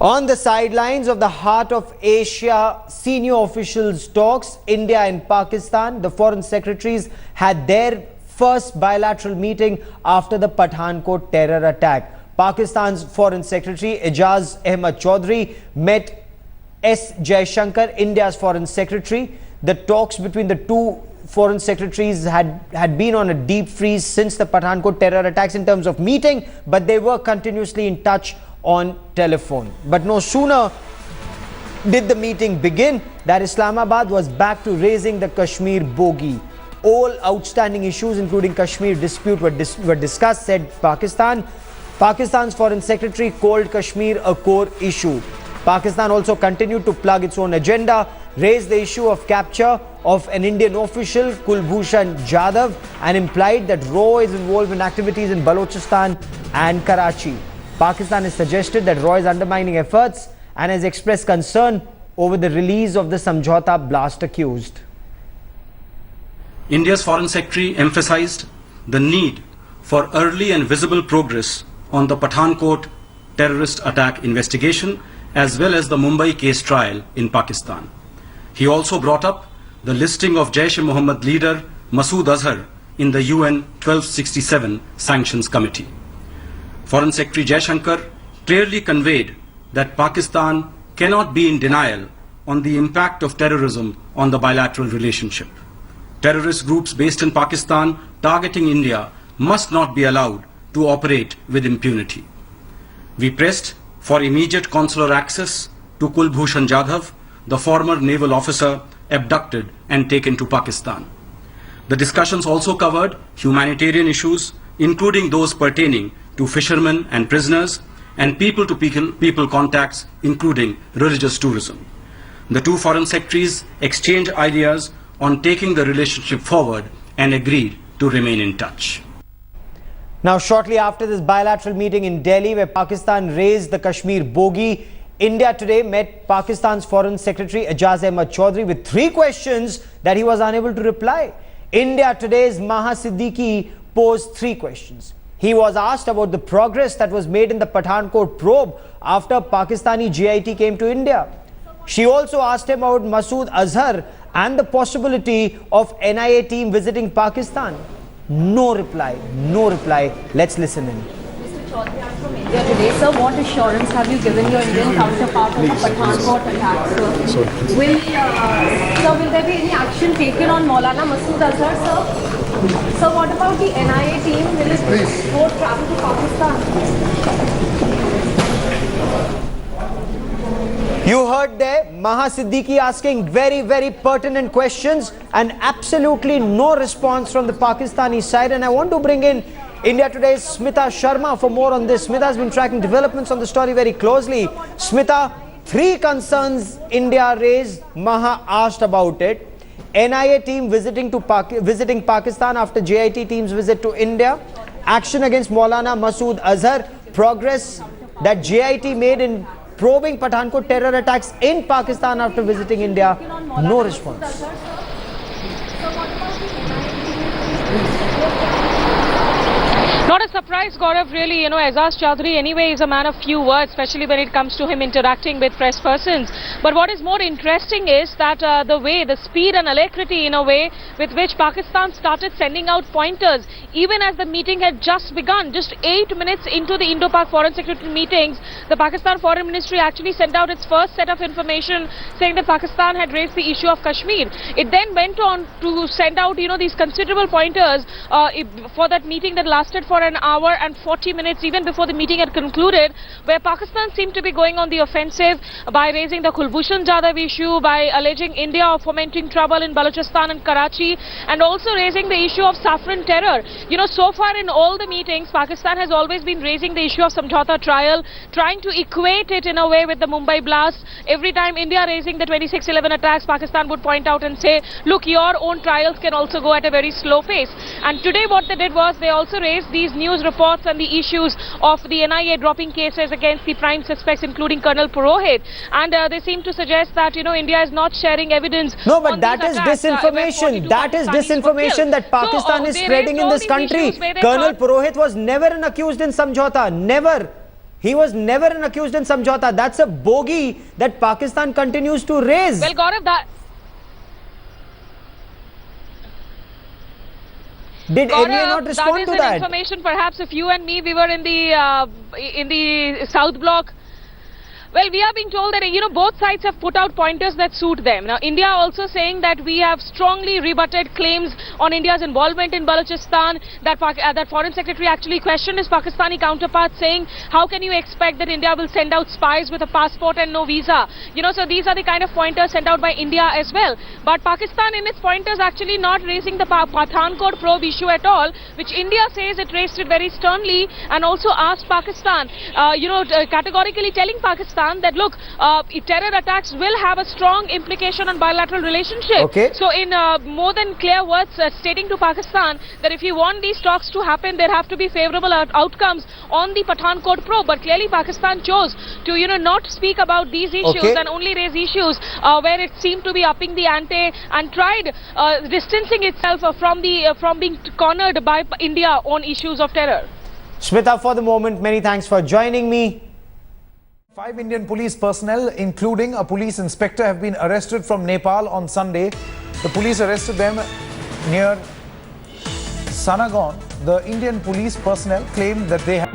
On the sidelines of the Heart of Asia senior officials talks, India and Pakistan, the foreign secretaries had their first bilateral meeting after the Pathankot terror attack. Pakistan's foreign secretary Aizaz Ahmad Chaudhary met S Jaishankar, India's foreign secretary. The talks between the two foreign secretaries had been on a deep freeze since the Pathankot terror attacks in terms of meeting, but they were continuously in touch on telephone. But no sooner did the meeting begin that Islamabad was back to raising the Kashmir bogey. All outstanding issues, including Kashmir dispute, were discussed, said Pakistan. Pakistan's foreign secretary called Kashmir a core issue. Pakistan also continued to plug its own agenda, raised the issue of capture of an Indian official, Kulbhushan Jadav, and implied that RAW is involved in activities in Balochistan and Karachi. Pakistan has suggested that RAW is undermining efforts and has expressed concern over the release of the Samjhauta blast accused. India's Foreign Secretary emphasized the need for early and visible progress on the Pathankot terrorist attack investigation as well as the Mumbai case trial in Pakistan. He also brought up the listing of Jaish-e-Mohammed leader Masood Azhar in the UN 1267 Sanctions Committee. Foreign Secretary Jaishankar clearly conveyed that Pakistan cannot be in denial on the impact of terrorism on the bilateral relationship. Terrorist groups based in Pakistan targeting India must not be allowed to operate with impunity. We pressed for immediate consular access to Kulbhushan Jadav, the former naval officer abducted and taken to Pakistan. The discussions also covered humanitarian issues, including those pertaining to fishermen and prisoners, and people-to-people contacts, including religious tourism. The two foreign secretaries exchanged ideas on taking the relationship forward and agreed to remain in touch. Now, shortly after this bilateral meeting in Delhi, where Pakistan raised the Kashmir bogey, India today met Pakistan's Foreign Secretary Aizaz Ahmad Chaudhary with 3 questions that he was unable to reply. India today's Maha Siddiqui posed 3 questions. He was asked about the progress that was made in the Pathankot probe after Pakistani GIT came to India. She also asked him about Masood Azhar and the possibility of NIA team visiting Pakistan. No reply, no reply. Let's listen in. Mr. Chaudhary, I'm from India today. Sir, what assurance have you given your Indian counterpart on the Pathankot attack, sir? Will there be any action taken on Maulana Masood Azhar, sir? Sir, what about the NIA team? Will it go travel to Pakistan? You heard there Maha Siddiqui asking very, very pertinent questions and absolutely no response from the Pakistani side. And I want to bring in India Today's Smita Sharma for more on this. Smita has been tracking developments on the story very closely. Smita, 3 concerns India raised. Maha asked about it. NIA team visiting Pakistan after JIT team's visit to India. Action against Maulana Masood Azhar. Progress that JIT made in probing Pathankot terror attacks in Pakistan after visiting India. No response. Not a surprise, Gaurav, really. Aizaz Chaudhary anyway is a man of few words, especially when it comes to him interacting with press persons. But what is more interesting is that the speed and alacrity in a way with which Pakistan started sending out pointers, even as the meeting had just begun. Just 8 minutes into the Indo-Pak Foreign Secretary meetings, the Pakistan Foreign Ministry actually sent out its first set of information saying that Pakistan had raised the issue of Kashmir. It then went on to send out, these considerable pointers for that meeting that lasted for an hour and 40 minutes even before the meeting had concluded, where Pakistan seemed to be going on the offensive by raising the Kulbhushan Jadav issue, by alleging India of fomenting trouble in Balochistan and Karachi, and also raising the issue of saffron terror. So far in all the meetings, Pakistan has always been raising the issue of Samjhauta trial, trying to equate it in a way with the Mumbai blast. Every time India raising the 26/11 attacks, Pakistan would point out and say, look, your own trials can also go at a very slow pace. And today what they did was they also raised these news reports and the issues of the NIA dropping cases against the prime suspects, including Colonel Purohit. And they seem to suggest that, India is not sharing evidence. No, but that is disinformation. That is disinformation that Pakistan is spreading in this country. Colonel Purohit was never an accused in Samjhauta. Never. He was never an accused in Samjhauta. That's a bogey that Pakistan continues to raise. Well, Gaurav, Did NA not respond to that is that? information. Perhaps if you and me, we were in the South Bloc. Well, we are being told that, both sides have put out pointers that suit them. Now, India also saying that we have strongly rebutted claims on India's involvement in Balochistan, that Foreign Secretary actually questioned his Pakistani counterpart, saying, how can you expect that India will send out spies with a passport and no visa? So these are the kind of pointers sent out by India as well. But Pakistan in its pointers actually not raising the Pathankot probe issue at all, which India says it raised it very sternly and also asked Pakistan, categorically telling Pakistan that look, terror attacks will have a strong implication on bilateral relationship. Okay. So in more than clear words, stating to Pakistan that if you want these talks to happen, there have to be favorable outcomes on the Pathankot probe. But clearly Pakistan chose to not speak about these issues and only raise issues where it seemed to be upping the ante and tried distancing itself from being cornered by India on issues of terror. Smita, for the moment, many thanks for joining me. 5 Indian police personnel, including a police inspector, have been arrested from Nepal on Sunday. The police arrested them near Sanagon. The Indian police personnel claimed that they had